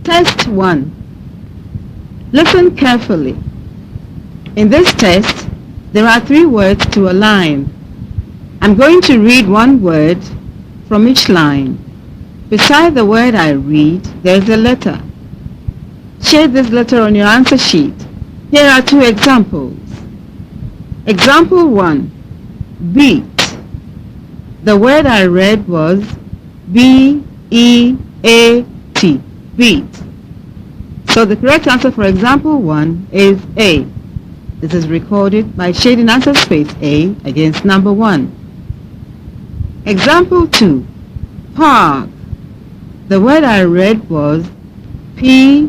Test 1. Listen carefully. In this test, there are 3 words to a line. I'm going to read one word from each line. Beside the word I read, there is a letter. Shade this letter on your answer sheet. Here are 2 examples. Example 1. Beat. The word I read was B-E-A-T. Beat. So the correct answer for example 1 is A. This is recorded by shading answer space A against number 1. Example 2. Park. The word I read was P-A-R-K.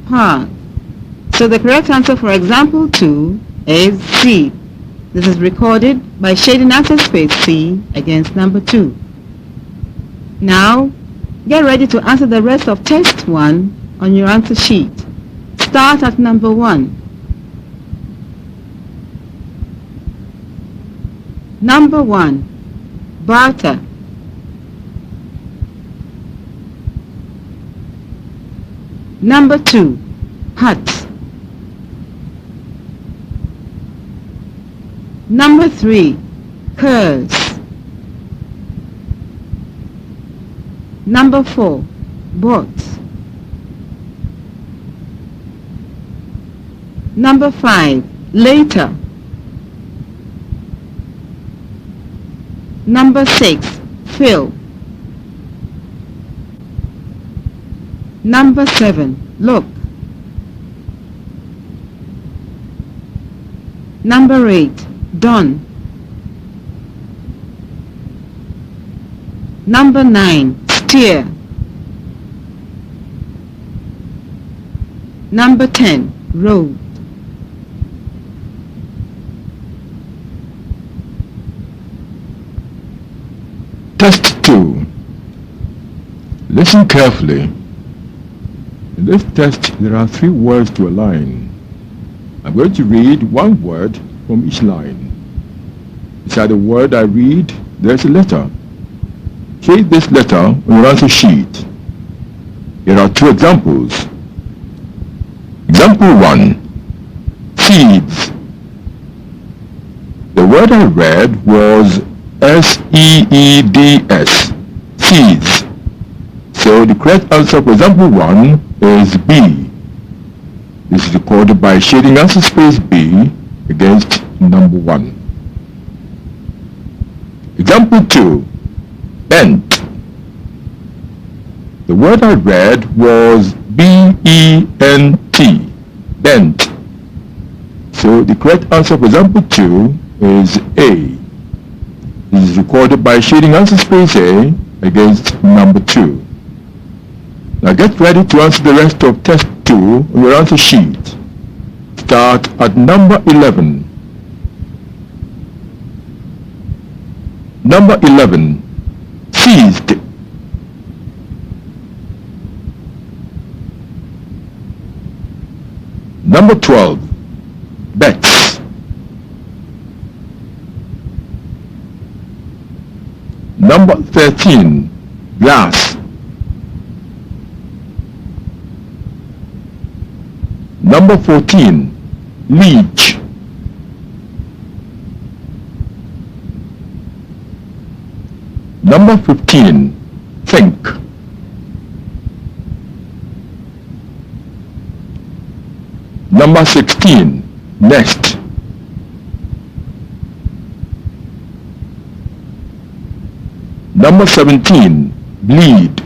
Park. So the correct answer for example 2 is C. This is recorded by shading answer space C against number 2. Now, get ready to answer the rest of test 1 on your answer sheet. Start at number 1. Number 1. Barter. Number 2. Hut. Number 3. Curse. Number 4. Bought. Number 5. Later. Number 6. Fill. Number 7. Look. Number 8. Done. Number 9. Steer. Number 10. Road. Test 2. Listen carefully. In this test, there are 3 words to a line. I'm going to read one word from each line. Beside the word I read, there's a letter. Shade this letter on your answer sheet. Here are 2 examples. Example 1. Seeds. The word I read was S-E-E-D-S. Seeds. So the correct answer for example 1 is B. This is recorded by shading answer space B against number 1. Example 2. Bent. The word I read was B-E-N-T. Bent. So the correct answer for example 2 is A. This is recorded by shading answer space A against number 2. Now get ready to answer the rest of test 2 on your answer sheet. Start at number 11. Number 11. Seized. Number 12. Bets. Number 13. Glass. Number 14. Leech. Number 15. Think. Number 16. Nest. Number 17. Bleed.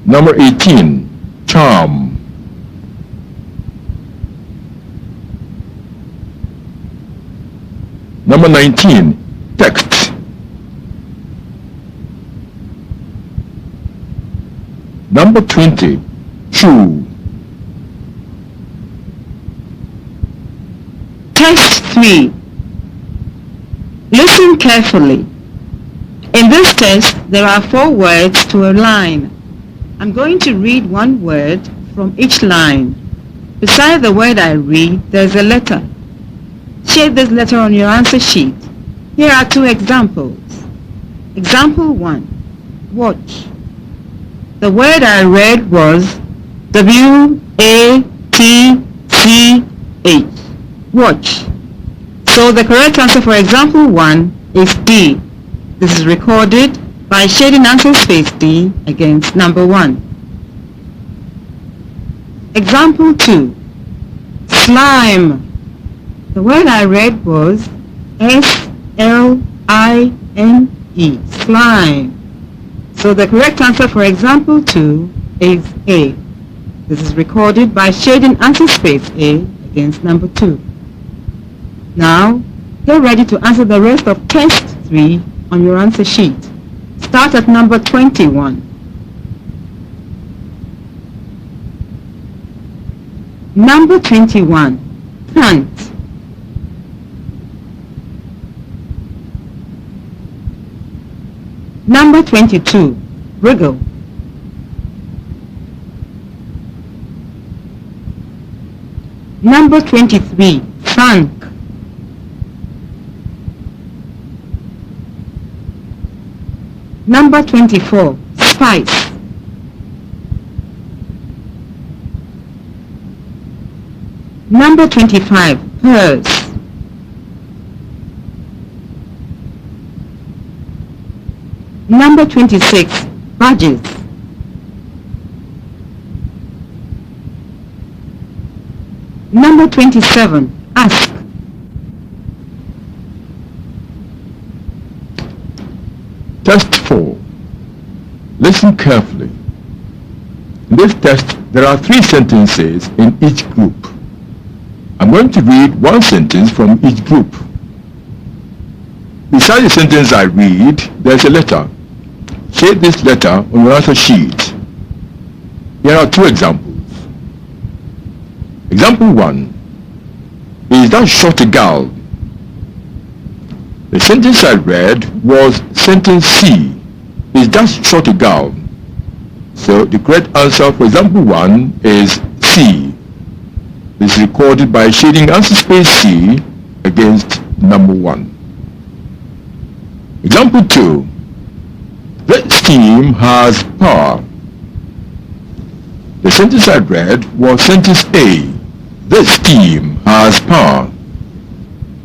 Number 18. Charm. Number 19. Text. Number 20. True. Test 3. Listen carefully. In this test, there are 4 words to a line. I'm going to read one word from each line. Beside the word I read, there's a letter. Shade this letter on your answer sheet. Here are two examples. Example 1. Watch. The word I read was W-A-T-C-H. Watch. So the correct answer for example 1 is D. This is recorded by shading answer space D against number 1. Example 2. Slime. The word I read was S-L-I-M-E. Slime. So the correct answer for example 2 is A. This is recorded by shading answer space A against number 2. Now, get ready to answer the rest of test 3 on your answer sheet. Start at number 21. Number 21. Plant. Number 22. Wriggle. Number 23. Funk. Number 24. Spice. Number 25. Purse. Number 26. Badges. Number 27. Ask. Test 4. Listen carefully. In this test, there are 3 sentences in each group. I'm going to read one sentence from each group. Beside the sentence I read, there's a letter. Shade this letter on your answer sheet. Here are 2 examples. Example 1. Is that short a gal? The sentence I read was sentence C. Is that short a gal? So the correct answer for example 1 is C. This is recorded by shading answer space C against number 1. Example 2. The steam has power. The sentence I read was sentence A. The steam has power.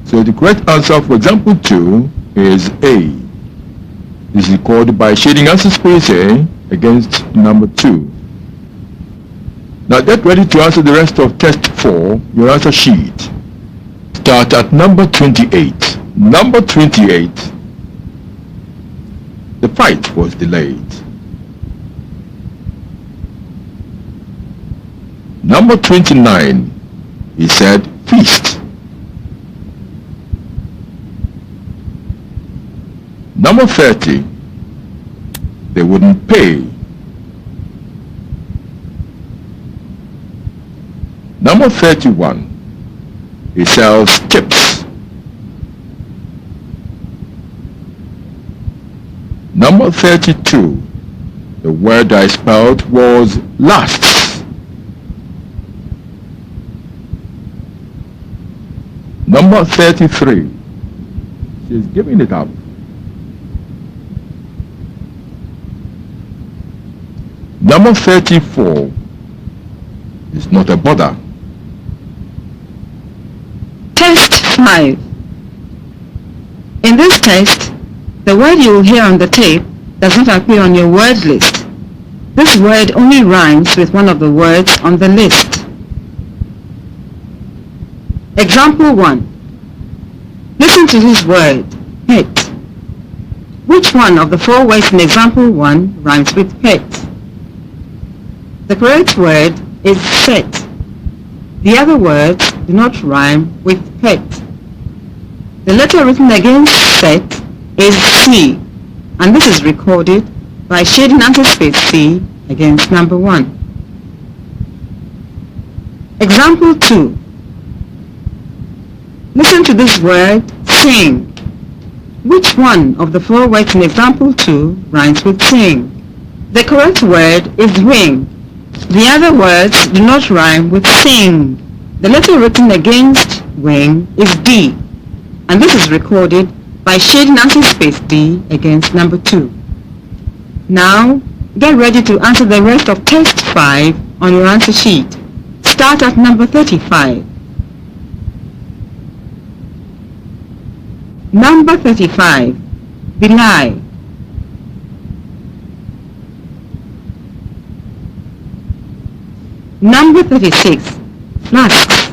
So the correct answer for example 2 is A. This is recorded by shading answer space A against number 2. Now get ready to answer the rest of test 4, your answer sheet. Start at number 28. Number 28. The fight was delayed. Number 29. He said feast. Number 30. They wouldn't pay. Number 31. He sells chips. Number 32. The word I spelled was lasts. Number 33. She's giving it up. Number 34 is not a bother. Test 5. In this test, the word you will hear on the tape does not appear on your word list. This word only rhymes with one of the words on the list. Example 1. Listen to this word, pet. Which one of the 4 words in example 1 rhymes with pet? The correct word is set. The other words do not rhyme with pet. The letter written against set is C, and this is recorded by shading answer space C against number 1. Example 2. Listen to this word, sing. Which one of the 4 words in example 2 rhymes with sing? The correct word is ring. The other words do not rhyme with sing. The letter written against wing is D, and this is recorded by shading answer space D against number 2. Now, get ready to answer the rest of test 5 on your answer sheet. Start at number 35. Number 35, belie. Number 36, flasks.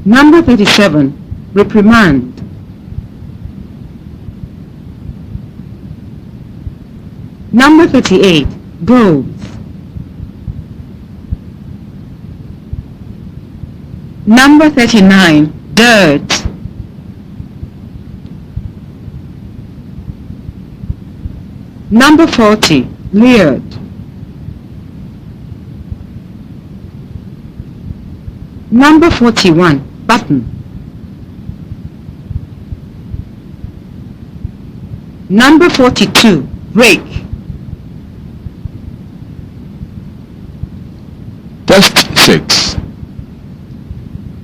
Number 37, reprimand. Number 38, goes. Number 39, dirt. Number 40, leered. Number 41, button. Number 42, break. Test 6.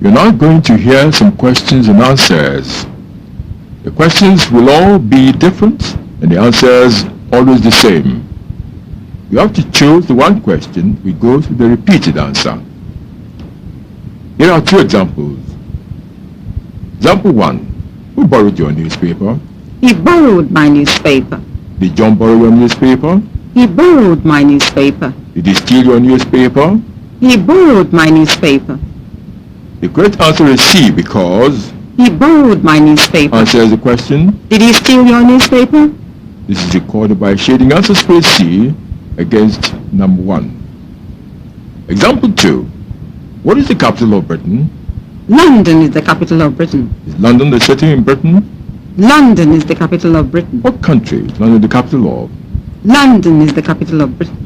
You're now going to hear some questions and answers. The questions will all be different and the answers always the same. You have to choose the one question which goes with the repeated answer. Here are two examples. Example 1. Who borrowed your newspaper? He borrowed my newspaper. Did John borrow your newspaper? He borrowed my newspaper. Did he steal your newspaper? He borrowed my newspaper. The correct answer is C because He borrowed my newspaper. answers the question. Did he steal your newspaper? This is recorded by shading answer space C against number 1. Example 2. What is the capital of Britain? London is the capital of Britain. Is London the city in Britain? London is the capital of Britain. What country is London the capital of? London is the capital of Britain.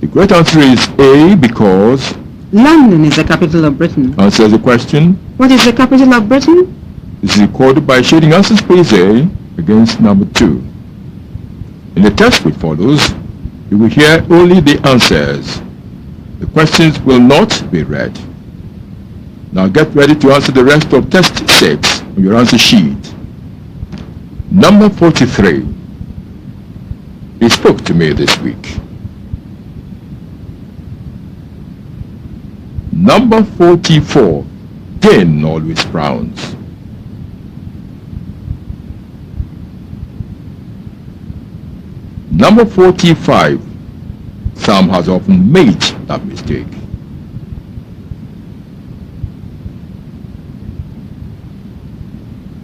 The correct answer is A because London is the capital of Britain. answers the question. What is the capital of Britain? This is recorded by shading answer space A against number 2. In the test which follows, you will hear only the answers. The questions will not be read. Now get ready to answer the rest of test 6 on your answer sheet. Number 43. He spoke to me this week. Number 44. Jane always frowns. Number 45. Sam has often made that mistake.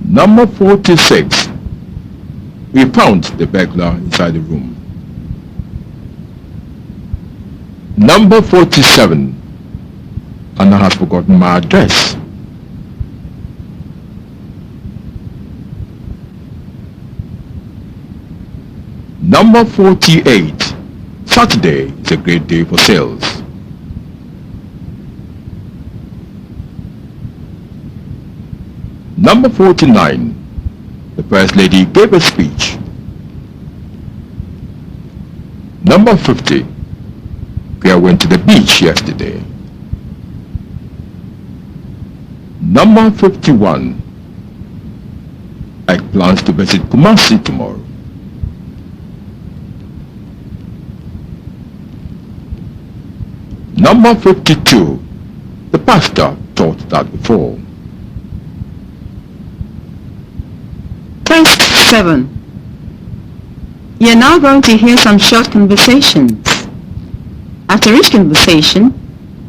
Number 46. We found the burglar inside the room. Number 47. Anna has forgotten my address. Number 48. Saturday is a great day for sales. Number 49. The First Lady gave a speech. Number 50. Claire went to the beach yesterday. Number 51. Ike plans to visit Kumasi tomorrow. Number 52. The pastor taught that before. Test 7. You're now going to hear some short conversations. After each conversation,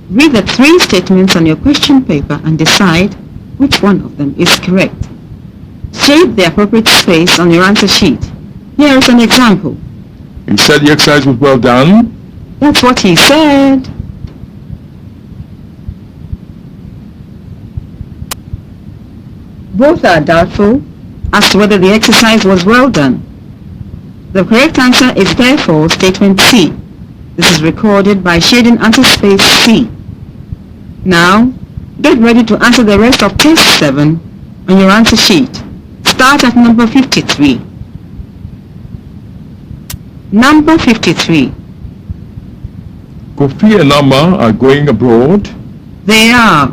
read the 3 statements on your question paper and decide which one of them is correct. Shade the appropriate space on your answer sheet. Here is an example. He said the exercise was well done. That's what he said. Both are doubtful as to whether the exercise was well done. The correct answer is therefore statement C. This is recorded by shading answer space C. Now, get ready to answer the rest of test 7 on your answer sheet. Start at number 53. Number 53. Kofi and Amma are going abroad. They are.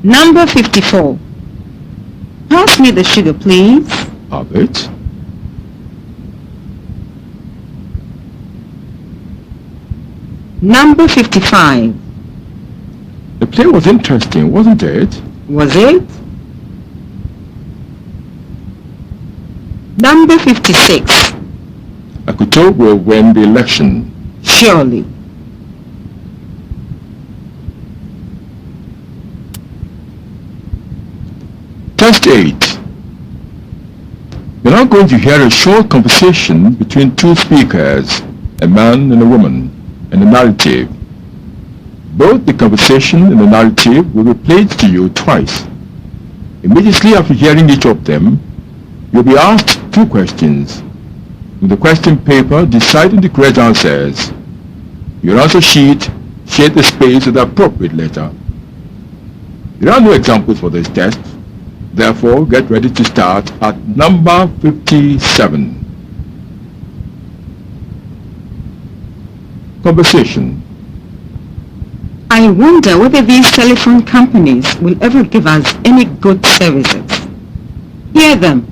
Number 54. Pass me the sugar, please. Have it. Number 55. The play was interesting, wasn't it? Was it? Number 56. I could tell we'll win the election. Surely. Test 8. You're now going to hear a short conversation between two speakers, a man and a woman, and a narrative. Both the conversation and the narrative will be played to you twice. Immediately after hearing each of them, you'll be asked two questions. With the question paper deciding the correct answers, your answer sheet shade the space with the appropriate letter. There are no examples for this test. Therefore, get ready to start at number 57. Conversation. I wonder whether these telephone companies will ever give us any good services. Hear them.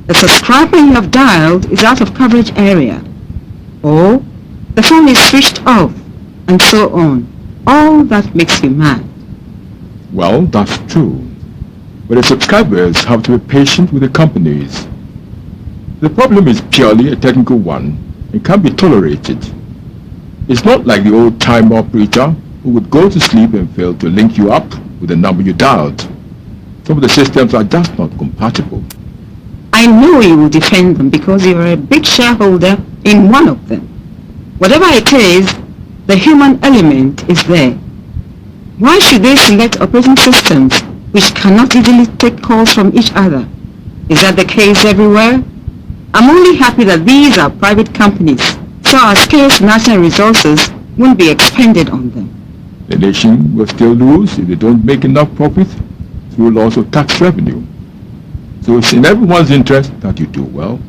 The subscriber you have dialed is out of coverage area. Or the phone is switched off, and so on. All that makes you mad. Well, that's true. But the subscribers have to be patient with the companies. The problem is purely a technical one and can't be tolerated. It's not like the old-time operator who would go to sleep and fail to link you up with the number you dialed. Some of the systems are just not compatible. I know you will defend them because you are a big shareholder in one of them. Whatever it is, the human element is there. Why should they select operating systems which cannot easily take calls from each other? Is that the case everywhere? I'm only happy that these are private companies, so our scarce national resources won't be expended on them. The nation will still lose if they don't make enough profit through loss of tax revenue. So it's in everyone's interest that you do well.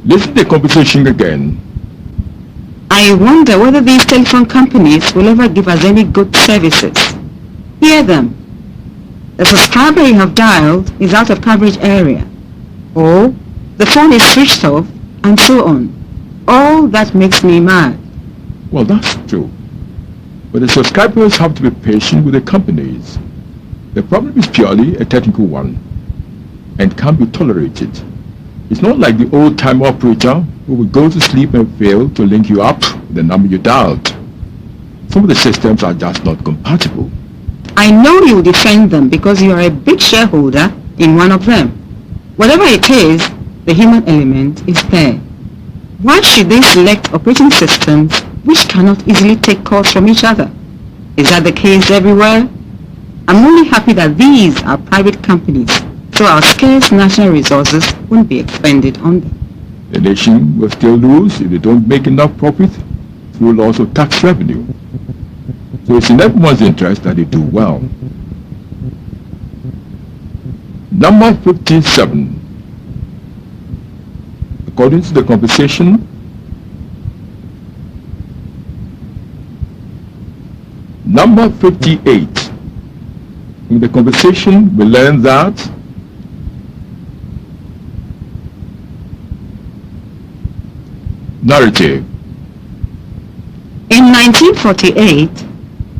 Listen to the conversation again. I wonder whether these telephone companies will ever give us any good services. Hear them. The subscriber you have dialed is out of coverage area. Or the phone is switched off, and so on. All that makes me mad. Well, that's true. But the subscribers have to be patient with the companies. The problem is purely a technical one and can't be tolerated. It's not like the old-time operator who would go to sleep and fail to link you up with the number you dialed. Some of the systems are just not compatible. I know you will defend them because you are a big shareholder in one of them. Whatever it is, the human element is there. Why should they select operating systems which cannot easily take calls from each other? Is that the case everywhere? I'm only happy that these are private companies, so our scarce national resources won't be expended on them. The nation will still lose if they don't make enough profit through loss of tax revenue. So it's in everyone's interest that they do well. Number 57. According to the conversation, number 58. In the conversation, we learn that narrative. In 1948,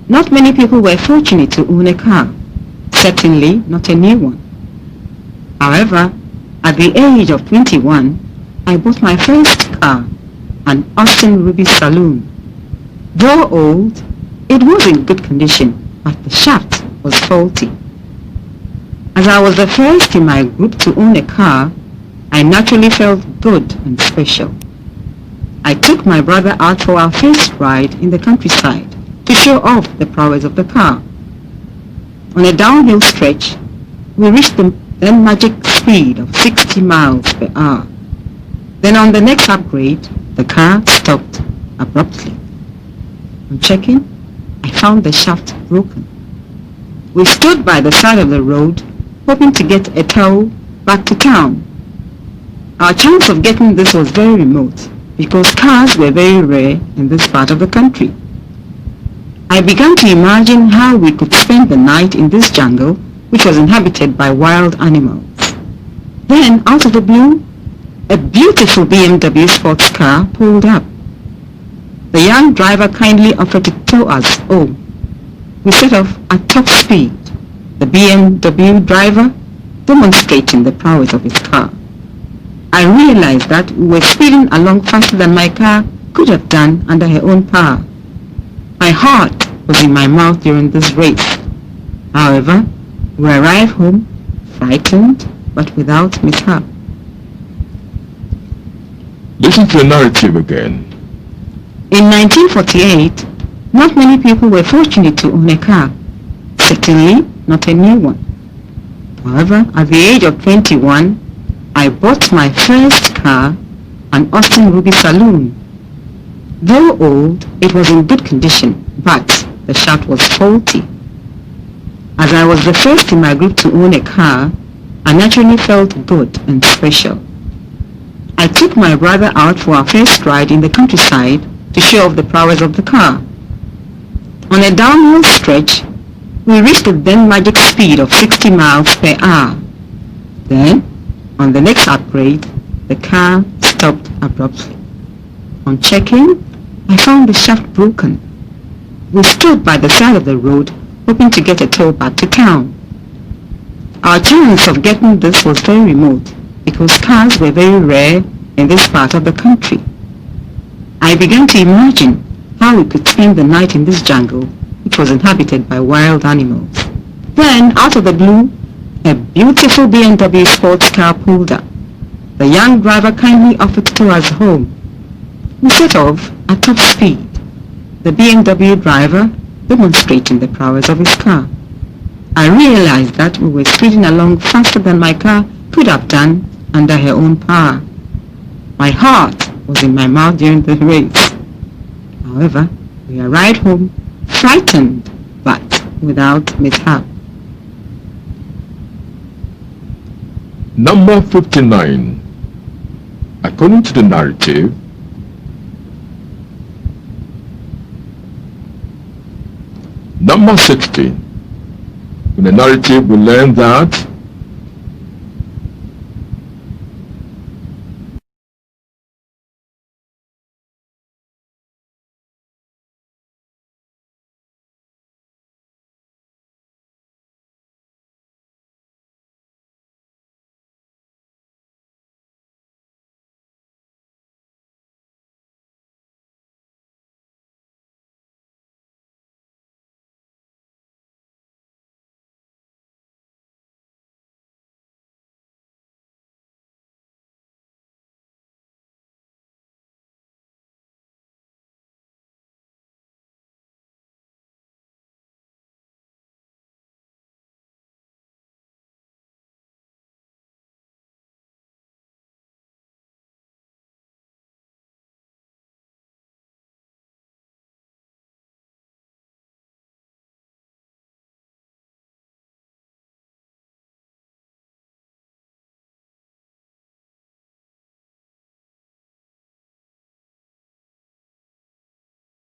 not many people were fortunate to own a car, certainly not a new one. However, at the age of 21, I bought my first car, an Austin Ruby Saloon. Though old, it was in good condition, but the shaft was faulty. As I was the first in my group to own a car, I naturally felt good and special. I took my brother out for our first ride in the countryside to show off the prowess of the car. On a downhill stretch, we reached the then magic speed of 60 miles per hour. Then on the next upgrade, the car stopped abruptly. On checking, I found the shaft broken. We stood by the side of the road, hoping to get a tow back to town. Our chance of getting this was very remote because cars were very rare in this part of the country. I began to imagine how we could spend the night in this jungle which was inhabited by wild animals. Then, out of the blue, a beautiful BMW sports car pulled up. The young driver kindly offered to tow us home. We set off at top speed, the BMW driver demonstrating the prowess of his car. I realized that we were speeding along faster than my car could have done under her own power. My heart was in my mouth during this race. However, we arrived home frightened but without mishap. Listen to the narrative again. In 1948, not many people were fortunate to own a car, certainly not a new one. However, at the age of 21, I bought my first car, an Austin Ruby Saloon. Though old, it was in good condition, but the shaft was faulty. As I was the first in my group to own a car, I naturally felt good and special. I took my brother out for our first ride in the countryside to show off the prowess of the car. On a downhill stretch, we reached the then magic speed of 60 miles per hour. Then, on the next upgrade, the car stopped abruptly. On checking, I found the shaft broken. We stood by the side of the road, hoping to get a tow back to town. Our chance of getting this was very remote because cars were very rare in this part of the country. I began to imagine how we could spend the night in this jungle which was inhabited by wild animals. Then, out of the blue, a beautiful BMW sports car pulled up. The young driver kindly offered to tow us home. We set off at top speed, the BMW driver demonstrating the prowess of his car. I realized that we were speeding along faster than my car could have done under her own power. My heart was in my mouth during the race. However, we arrived home frightened but without mishap. Number 59. According to the narrative, number 60. In the narrative, we learn that